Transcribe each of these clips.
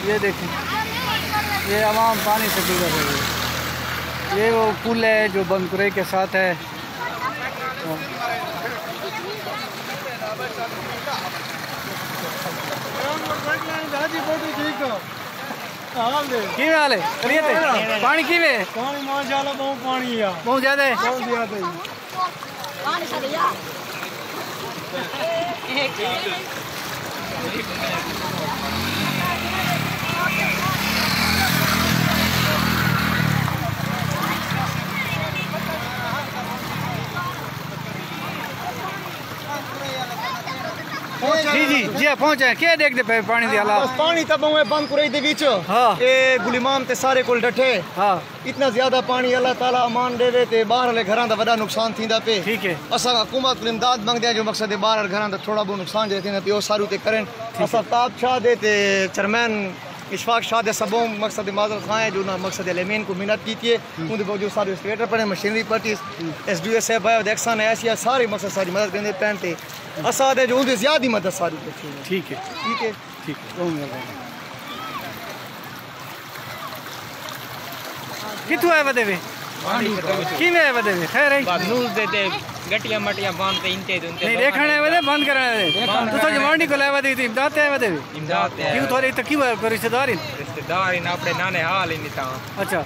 ये देखें, ये आवाम पानी से गुजर रही है। ये वो पुल है जो बंदकुरई के साथ है। की हाल है? पानी की वे? पानी माशाल्लाह बहुत पानी है, बहुत ज्यादा है। बहुत ज्यादा है। जी जी जी पहुंचे क्या देखते पे पानी दी हालात? पानी तब मैं बंदकुरई दे विच ए गुलिमाम ते सारे कोल डठे। हाँ इतना ज्यादा पानी अल्लाह ताला अमान देवे ते बाहर वाले घरां दा वड़ा नुकसान थींदा पे। ठीक है। असां हुकूमत को इमदाद मंगदे हैं जो मकसद है बाहर घरां दा थोड़ा बहुत नुकसान जे थींदा पे ओ सारू ते करन। असां ताब शाह दे ते चेयरमैन इशफाक शाह दे सबों मकसद माजर खां है जो ना मकसद लेमेन को मिन्नत की थी उनके बावजूद सारे स्टेटर पड़े मशीनरी पार्टीज एसडीओ साहब आए देखसा ने ऐसी सारी मकसद सारी मदद करने पैन ते असां दे जो उनकी ज्यादा मदद सारी की। ठीक है ठीक है ठीक है। बहुत मेहरबानी। कितु है बदे वे? की में है बदे वे? खैर है न्यूज़ देते गटिया मटिया बांध पे इनते उनते नहीं देखने बदे बंद करने बदे तो तो जमानी को लेवा दी थी इमदाद है बदे इमदाद है क्यों थोड़ी तो क्यों है रिश्तेदार इन अपने नाने हाल इन ता। अच्छा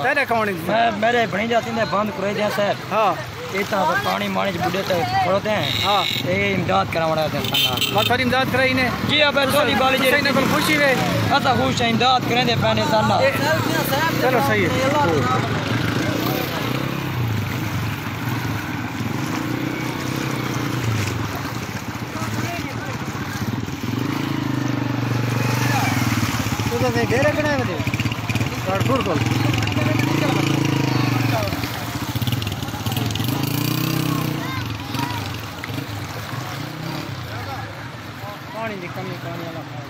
तेरे कौन मैं मेरे भणी जाती ने बंद करे जा सर। हाँ इतना तो पानी मानी बुढ़े तक खड़ोते हैं। हाँ ये इमदाद करावड़ा है सन्ना बस थोड़ी इमदाद कराई ने जी अब थोड़ी बाली जी ने बिल्कुल खुशी वे अता खुश है इमदाद करें दे पैने सन्ना। चलो सही है। तो घेरे कने बदे काटपुर को पानी की कमी पानी वाला